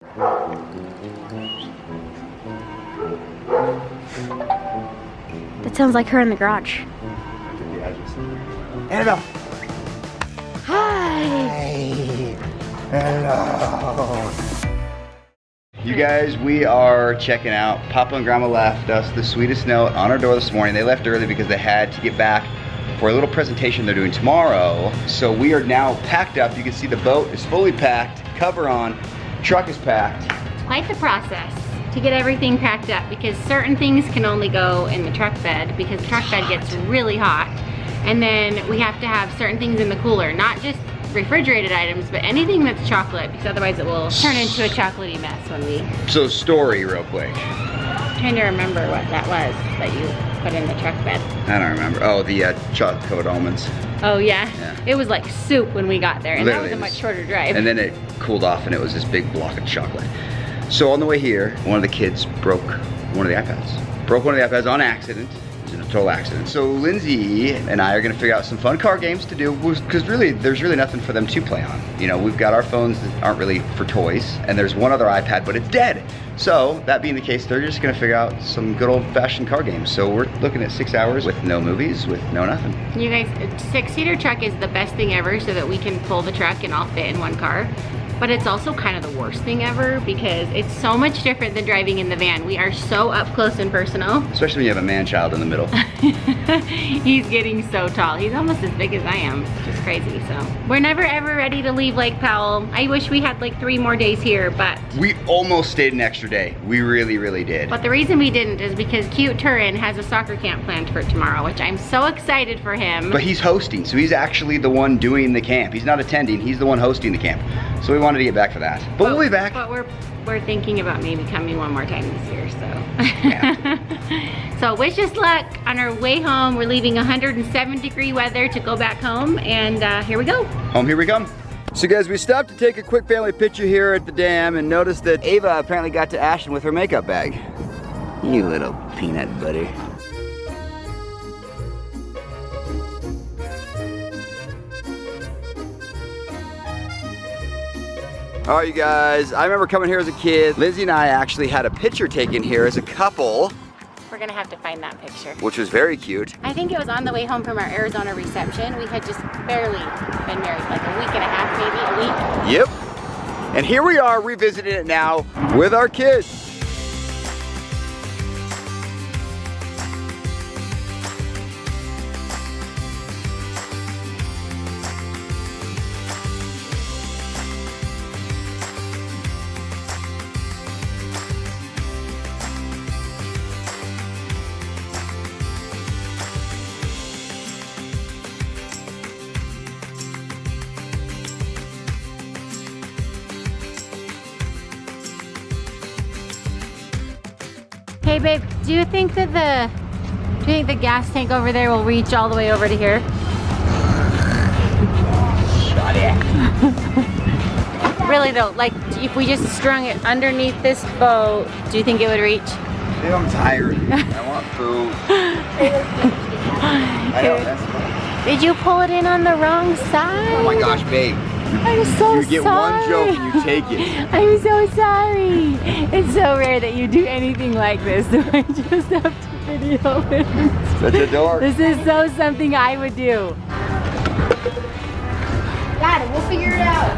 That sounds like her in the garage. Annabelle. Hi. Hello. You guys, we are checking out. Papa and Grandma left us the sweetest note on our door this morning. They left early because they had to get back for a little presentation they're doing tomorrow. So we are now packed up. You can see the boat is fully packed, cover on, truck is packed. It's quite the process to get everything packed up because certain things can only go in the truck bed because the truck bed gets really hot. And then we have to have certain things in the cooler, not just refrigerated items, but anything that's chocolate, because otherwise it will turn into a chocolatey mess when we... So story real quick. I'm trying to remember what that was that you put in the truck bed. I don't remember. Oh, the chocolate covered almonds. Oh yeah? It was like soup when we got there, and Literally, that was a much shorter drive. And then it cooled off and it was this big block of chocolate. So on the way here, one of the kids broke one of the iPads. Broke one of the iPads on accident. It was in a total accident. So Lindsay and I are gonna figure out some fun car games to do because really, there's really nothing for them to play on. You know, we've got our phones that aren't really for toys, and there's one other iPad, but it's dead. So that being the case, they're just gonna figure out some good old fashioned car games. So we're looking at 6 hours with no movies, with no nothing. You guys, a 6-seater truck is the best thing ever so that we can pull the truck and all fit in one car. But it's also kind of the worst thing ever because it's so much different than driving in the van. We are so up close and personal. Especially when you have a man-child in the middle. He's getting so tall. He's almost as big as I am. It's just crazy, so. We're never ever ready to leave Lake Powell. I wish we had like 3 more days here, but. We almost stayed an extra day. We really, really did. But the reason we didn't is because Cute Turin has a soccer camp planned for tomorrow, which I'm so excited for him. But he's hosting, so he's actually the one doing the camp. He's not attending, he's the one hosting the camp. So we wanted to get back for that. But we'll be back. But we're thinking about maybe coming one more time this year, so. Yeah. So wish us luck on our way home. We're leaving 107-degree weather to go back home, and here we go. Home, here we come. So guys, we stopped to take a quick family picture here at the dam and noticed that Ava apparently got to Ashton with her makeup bag. You little peanut butter. All right, you guys, I remember coming here as a kid. Lindsay and I actually had a picture taken here as a couple. We're gonna have to find that picture. Which was very cute. I think it was on the way home from our Arizona reception. We had just barely been married, like a week and a half, maybe a week. Yep. And here we are revisiting it now with our kids. Hey babe, do you think that the gas tank over there will reach all the way over to here? Shut it. Really though, like if we just strung it underneath this boat, do you think it would reach? Babe, I'm tired. I want food. I know, that's funny. Did you pull it in on the wrong side? Oh my gosh, babe. I'm so sorry. You get one joke and you take it. I'm so sorry. It's so rare that you do anything like this, so I just have to video it. Shut the door. This is so something I would do. Got it, we'll figure it out.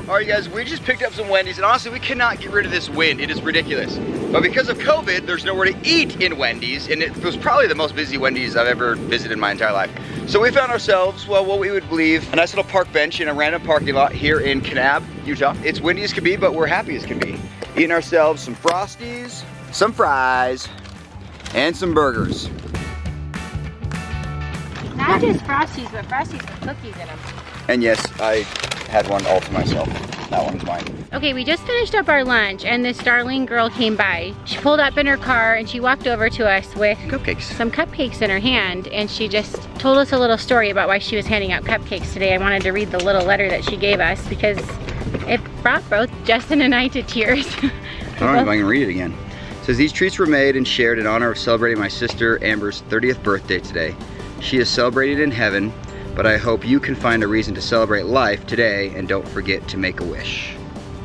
All right, guys, we just picked up some Wendy's, and honestly, we cannot get rid of this wind. It is ridiculous. But because of COVID, there's nowhere to eat in Wendy's, and it was probably the most busy Wendy's I've ever visited in my entire life. So we found ourselves, well, what we would believe, a nice little park bench in a random parking lot here in Kanab, Utah. It's windy as can be, but we're happy as can be. Eating ourselves some Frosties, some fries, and some burgers. Not just Frosties, but Frosties with cookies in them. And yes, I had one all to myself. That one's mine. Okay, we just finished up our lunch and this darling girl came by. She pulled up in her car and she walked over to us with Cupcakes. some cupcakes in her hand, and she just told us a little story about why she was handing out cupcakes today. I wanted to read the little letter that she gave us because it brought both Justin and I to tears. I don't know if I can read it again. It says, these treats were made and shared in honor of celebrating my sister Amber's 30th birthday today. She is celebrated in heaven, but I hope you can find a reason to celebrate life today, and don't forget to make a wish.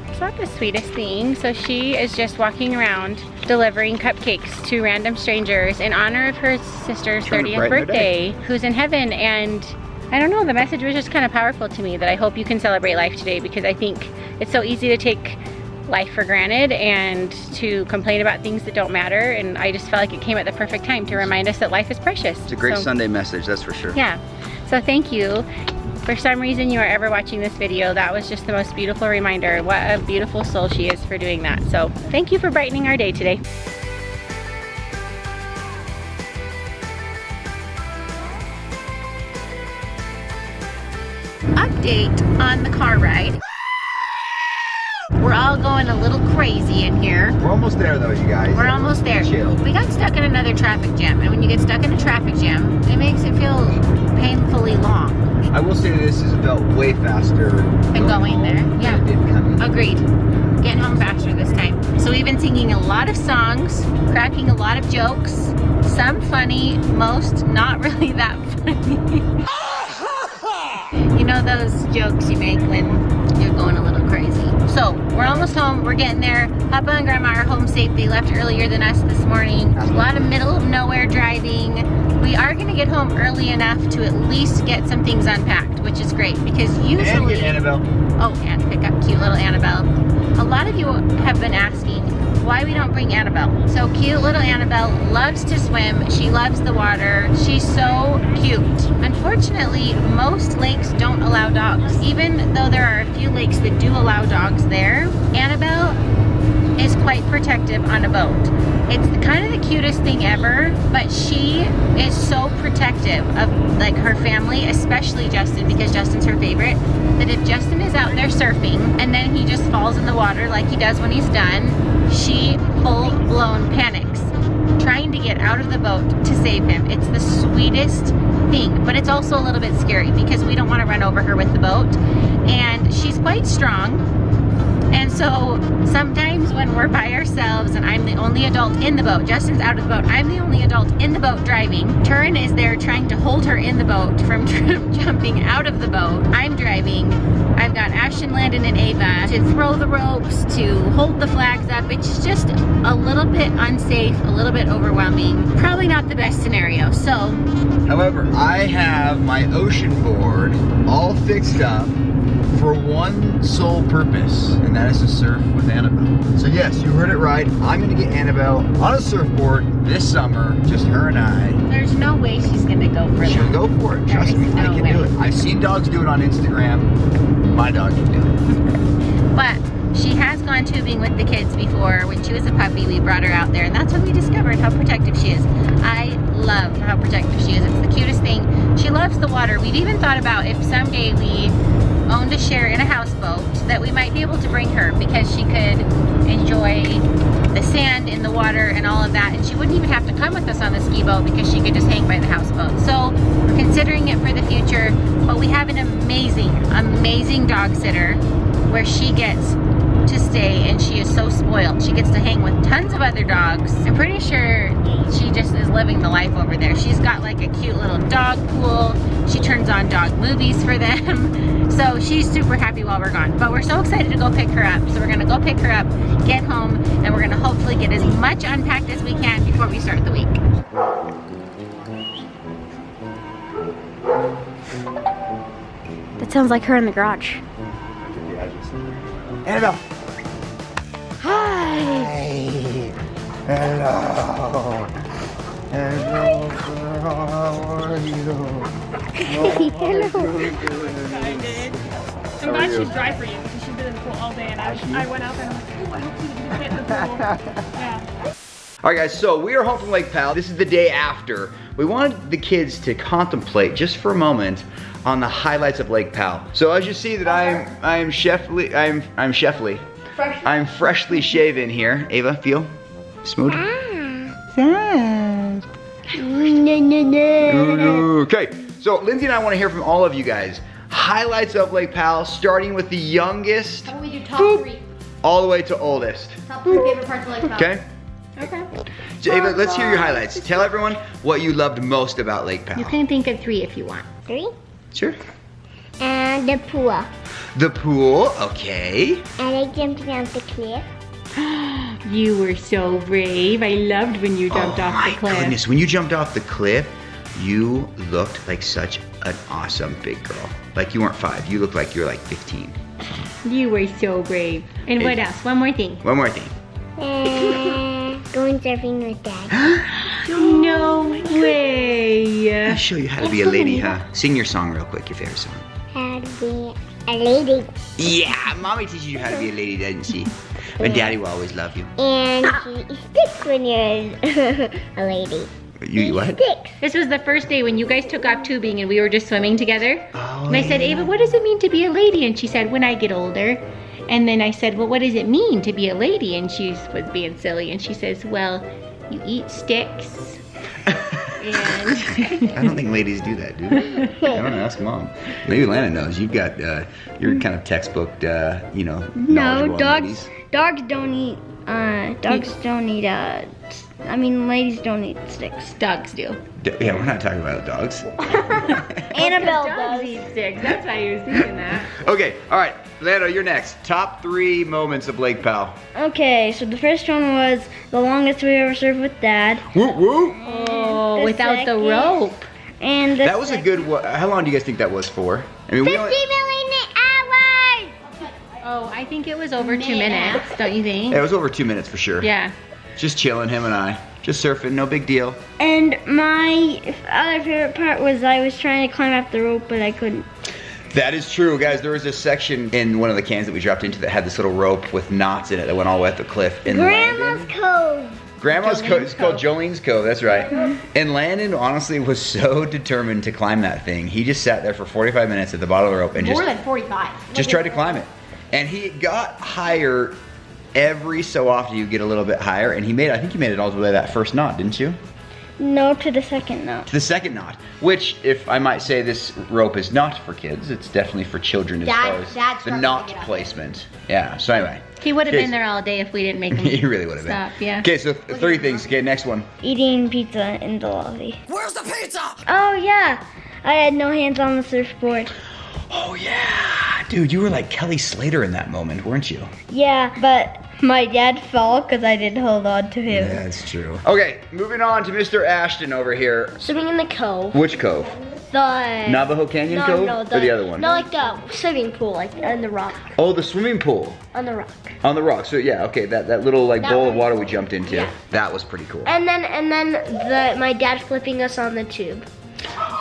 It's not the sweetest thing. So she is just walking around delivering cupcakes to random strangers in honor of her sister's Trying to 30th brighten her birthday, who's in heaven. And I don't know, the message was just kind of powerful to me, that I hope you can celebrate life today, because I think it's so easy to take life for granted and to complain about things that don't matter, and I just felt like it came at the perfect time to remind us that life is precious. It's a great Sunday message, that's for sure. Yeah, so thank you. For some reason you are ever watching this video, that was just the most beautiful reminder. What a beautiful soul she is for doing that. So thank you for brightening our day today. Update on the car ride. We're all going a little crazy in here. We're almost there though, you guys. We're almost there. Chill. We got stuck in another traffic jam, and when you get stuck in a traffic jam, it makes it feel painfully long. I will say this has felt way faster than going there. Yeah. than it did coming. Agreed. Getting home faster this time. So we've been singing a lot of songs, cracking a lot of jokes, some funny, most not really that funny. You know those jokes you make when you're going a little crazy. So we're almost home, we're getting there. Papa and Grandma are home safe. They left earlier than us this morning. A lot of middle of nowhere driving. We are gonna get home early enough to at least get some things unpacked, which is great, because usually— And get Annabelle. Oh, and pick up cute little Annabelle. A lot of you have been asking why we don't bring Annabelle. So cute little Annabelle loves to swim. She loves the water. She's so cute. Unfortunately, most lakes don't allow dogs. Even though there are a few lakes that do allow dogs there, Annabelle is quite protective on a boat. It's kind of the cutest thing ever, but she is so protective of like her family, especially Justin, because Justin's her favorite, that if Justin is out there surfing and then he just falls in the water like he does when he's done, she full-blown panics, trying to get out of the boat to save him. It's the sweetest thing, but it's also a little bit scary because we don't want to run over her with the boat, and she's quite strong. And so sometimes when we're by ourselves and I'm the only adult in the boat, Justin's out of the boat, I'm the only adult in the boat driving, Turin is there trying to hold her in the boat from jumping out of the boat. I'm driving. I've got Ashton, Landon, and Ava to throw the ropes, to hold the flags up. It's just a little bit unsafe, a little bit overwhelming. Probably not the best scenario, so. However, I have my ocean board all fixed up for one sole purpose, and that is to surf with Annabelle. So yes, you heard it right. I'm gonna get Annabelle on a surfboard this summer, just her and I. There's no way she's gonna go for it. She'll go for it, trust me, I can do it. I've seen dogs do it on Instagram. My dog can do it. But she has gone tubing with the kids before. When she was a puppy, we brought her out there, and that's when we discovered how protective she is. I love how protective she is. It's the cutest thing. She loves the water. We've even thought about if someday we owned a share in a houseboat, that we might be able to bring her, because she could enjoy the sand in the water and all of that, and she wouldn't even have to come with us on the ski boat because she could just hang by the houseboat. So we're considering it for the future, but we have an amazing dog sitter where she gets to stay, and she is so spoiled. She gets to hang with tons of other dogs. I'm pretty sure she just is living the life over there. She's got like a cute little dog pool. She turns on dog movies for them. So she's super happy while we're gone. But we're so excited to go pick her up. So we're gonna go pick her up, get home, and we're gonna hopefully get as much unpacked as we can before we start the week. That sounds like her in the garage. Annabelle. Hi. Hello. Hello. How are you? I'm glad she's dry for you because she's been in the pool all day, and I went out there and I'm like, oh, I hope she didn't get in the pool. Yeah. Alright guys, so we are home from Lake Powell. This is the day after. We wanted the kids to contemplate just for a moment on the highlights of Lake Powell. So as you see that I'm freshly shaven here. Ava, feel smooth? Sad. Okay, so Lindsay and I want to hear from all of you guys. Highlights of Lake Powell, starting with the youngest. How about we do top 3? All the way to oldest. Top 3 favorite parts of Lake Powell. Okay? Okay. So Ava, let's hear your highlights. Tell everyone what you loved most about Lake Powell. You can think of 3 if you want. 3? Sure. And the pool. The pool, okay. And I jumped down the cliff. You were so brave. I loved when you jumped off the cliff. Oh my goodness, when you jumped off the cliff, you looked like such an awesome big girl. Like you weren't 5, you looked like you were like 15. You were so brave. And what else? One more thing. One more thing. Going surfing with Dad. No way. I'll show you how to be a lady, huh? Sing your song real quick, your favorite song. How to be a lady. Yeah, mommy teaches you how to be a lady, doesn't she? And daddy will always love you. And she sticks when you're a lady. You what? Sticks. This was the first day when you guys took off tubing and we were just swimming together. Oh, And I said, Ava, what does it mean to be a lady? And she said, when I get older. And then I said, well, what does it mean to be a lady? And she was being silly. And she says, well, you eat sticks. And I don't think ladies do that, do they? I don't know, ask mom. Maybe Lana knows. You've got, you're kind of textbook, you know, knowledgeable on ladies. Dogs don't eat, I mean, ladies don't eat sticks. dogs do. Yeah, we're not talking about dogs. Annabelle Dogs does. eat sticks. That's why you're thinking that. Okay, all right, Lana, you're next. Top 3 moments of Lake Powell. Okay, so the first one was the longest we ever surfed with Dad. Woo woo. Oh, The without the second- rope. And the That was a good one. How long do you guys think that was for? I mean, 50 million hours! Oh, I think it was over 2 minutes, don't you think? it was over 2 minutes for sure. Yeah. Just chilling, him and I. Just surfing, no big deal. And my other favorite part was I was trying to climb up the rope, but I couldn't. That is true, guys. There was a section in one of the cans that we dropped into that had this little rope with knots in it that went all the way up the cliff. And Grandma's Landon- Cove. Grandma's Cove. It's called Cove. Jolene's Cove, that's right. And Landon honestly was so determined to climb that thing. He just sat there for 45 minutes at the bottom of the rope and More than 45. just tried to climb it. And he got higher every so often. You get a little bit higher, and I think he made it all the way to that first knot, didn't you? No, to the second knot. To the second knot, which, if I might say, this rope is not for kids. It's definitely for children as far as Dad's the struggling knot to get up. placement. Yeah, so anyway. He would have Okay. been there all day if we didn't make him He really would have stop, been. yeah. Okay, so 3 things. Okay, next one. Eating pizza in the lobby. Where's the pizza? Oh, yeah. I had no hands on the surfboard. Oh, yeah. Dude, you were like Kelly Slater in that moment, weren't you? Yeah, but my dad fell because I didn't hold on to him. That's true. Okay, moving on to Mr. Ashton over here. Swimming in the cove. Which cove? The Navajo Canyon Cove? Or the other one? No, like the swimming pool, like on the rock. Oh, the swimming pool. On the rock. On the rock. So yeah, okay, that little like That bowl of one. water we jumped into. Yeah. That was pretty cool. And then my dad flipping us on the tube.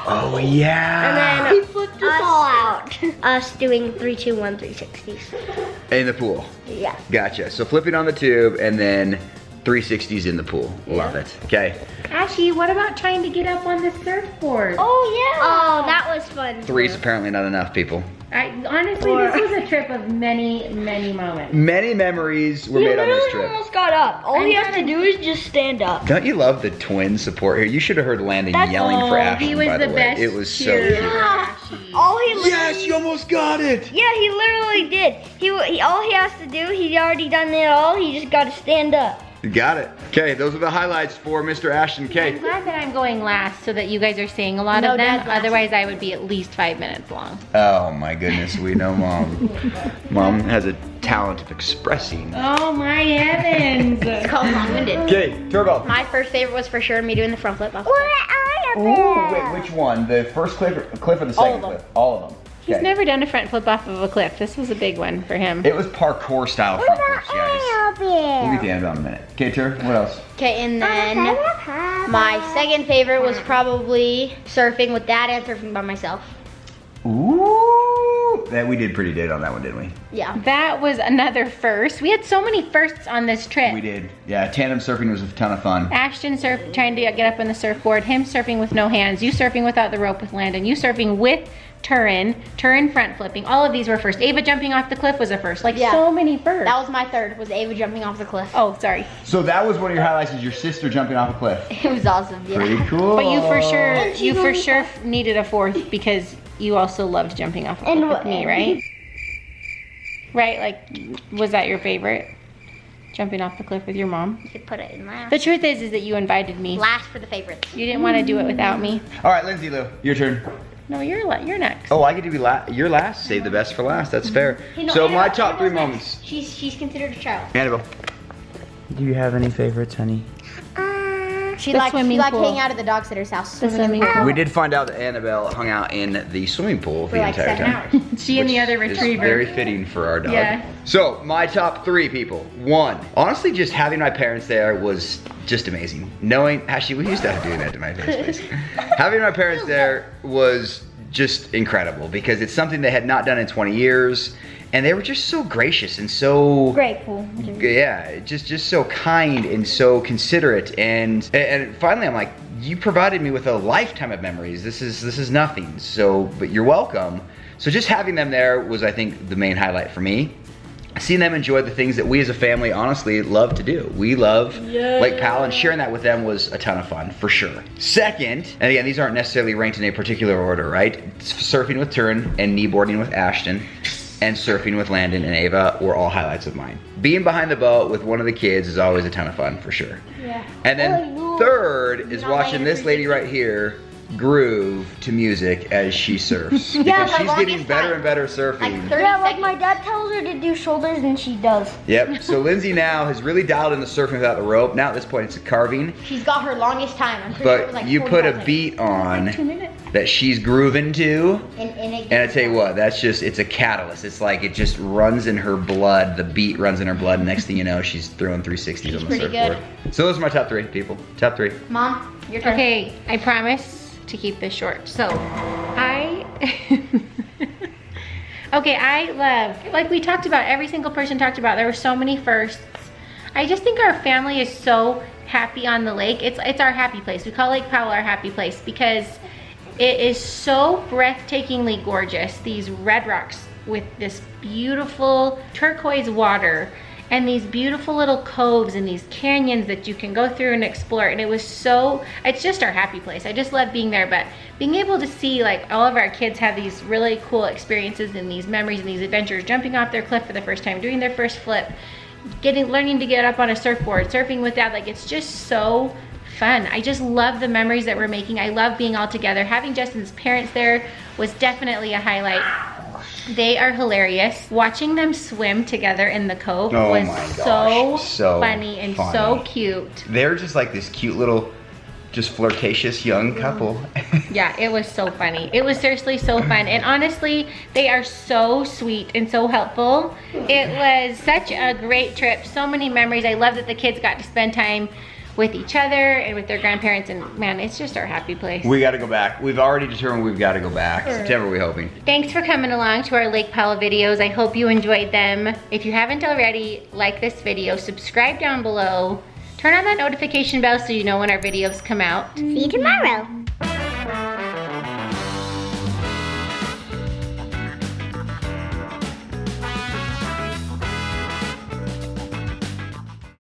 Oh yeah. And then flipped us all out. Us doing 3, 2, 1, 360s. In the pool. Yeah. Gotcha. So flipping on the tube and then 360s in the pool. Love it. Okay. Ashley, what about trying to get up on the surfboard? Oh yeah. Oh, that was fun. 3's apparently not enough, people. Honestly, this was a trip of many, many moments. Many memories were made on this trip. almost got up. All he has to do is just stand up. Don't you love the twin support here? You should have heard Landon yelling for Ashton, he was by the the way. best It was so cheerleader. cute. All he literally, Yes, you almost got it. yeah, he literally did. He all he has to do, he's already done it all. He just got to stand up. You got it. Okay, those are the highlights for Mr. Ashton I'm K. glad that I'm going last so that you guys are seeing a lot No, of them. Dad's last. Otherwise, I would be at least 5 minutes long. Oh my goodness, we know Mom. Mom has a talent of expressing. Oh my heavens. It's called long-winded. Okay, Turbo. My first favorite was for sure me doing the front flip off. Ooh, wait, which one? The first cliff or the second of them. cliff? All of them. He's Okay. never done a front flip off of a cliff. This was a big one for him. It was parkour style front flips, guys. We'll get to Annabelle in a minute. Okay, Tur, what else? Okay, and then my second favorite was probably surfing with Dad and surfing by myself. Ooh, that we did pretty good on that one, didn't we? Yeah. That was another first. We had so many firsts on this trip. We did. Yeah, tandem surfing was a ton of fun. Ashton trying to get up on the surfboard, him surfing with no hands, you surfing without the rope with Landon, you surfing with Turin front flipping. All of these were first. Ava jumping off the cliff was a first. Like Yeah. so many firsts. That was my third, was Ava jumping off the cliff. Oh, sorry. So that was one of your highlights, is your sister jumping off a cliff. It was awesome, yeah. Pretty cool. But you for sure needed a fourth because you also loved jumping off a cliff with me, right? Right, like, was that your favorite? Jumping off the cliff with your mom? You could put it in last. The truth is that you invited me. Last for the favorites. You didn't want to do it without me. All right, Lindsay Lou, your turn. No, you're next. Oh, I get to be you're last. Save the best for last. That's fair. Hey, no, So my Annabelle- top 3 Annabelle's moments. next. She's considered a child. Annabelle, do you have any favorites, honey? She The liked swimming pool. hanging out at the dog sitter's house. The swimming pool. We did find out that Annabelle hung out in the swimming pool For the like entire 7 time. hours. She and the other Is retriever. very fitting for our dog. Yeah. So my top 3 people. 1, honestly, just having my parents there was just amazing. Knowing, actually, we used to have doing that to my face, please. Having my parents there was just incredible because it's something they had not done in 20 years, and they were just so gracious and so Grateful. yeah, just so kind and so considerate, and finally I'm like, you provided me with a lifetime of memories. This is nothing. So, but you're welcome. So just having them there was, I think, the main highlight for me. Seeing them enjoy the things that we as a family honestly love to do. We love Lake Powell, and sharing that with them was a ton of fun, for sure. Second, and again, these aren't necessarily ranked in a particular order, right? Surfing with Turin and kneeboarding with Ashton and surfing with Landon and Ava were all highlights of mine. Being behind the boat with one of the kids is always a ton of fun, for sure. Yeah. And then third is watching this lady right here groove to music as she surfs. Because the she's getting longest better time. and better surfing. Like 30 Yeah, like seconds. my dad tells her to do shoulders and she does. Yep, so Lindsay now has really dialed in the surfing without the rope. Now at this point it's a carving. She's got her longest time. I'm pretty sure it was But like you put a 45 beat on 2 minutes. that she's grooving to. And And I tell you what, that's just, it's a catalyst. It's like it just runs in her blood. The beat runs in her blood. And next thing you know, she's throwing 360s on the pretty surfboard. So those are my top 3 people. Top 3. Mom, your turn. Okay, I promise to keep this short. So, okay, I love, like we talked about, every single person talked about, there were so many firsts. I just think our family is so happy on the lake. It's our happy place. We call Lake Powell our happy place because it is so breathtakingly gorgeous. These red rocks with this beautiful turquoise water and these beautiful little coves and these canyons that you can go through and explore. And it was so, it's just our happy place. I just love being there, but being able to see like all of our kids have these really cool experiences and these memories and these adventures, jumping off their cliff for the first time, doing their first flip, learning to get up on a surfboard, surfing with dad, like it's just so fun. I just love the memories that we're making. I love being all together. Having Justin's parents there was definitely a highlight. They are hilarious. Watching them swim together in the cove was so funny and so cute. They're just like this cute little, just flirtatious young couple. Yeah, it was so funny. It was seriously so fun. And honestly, they are so sweet and so helpful. It was such a great trip. So many memories. I love that the kids got to spend time with each other and with their grandparents, and man, it's just our happy place. We gotta go back. We've already determined we've gotta go back. September, we're hoping. Thanks for coming along to our Lake Powell videos. I hope you enjoyed them. If you haven't already, like this video, subscribe down below, turn on that notification bell so you know when our videos come out. See you tomorrow.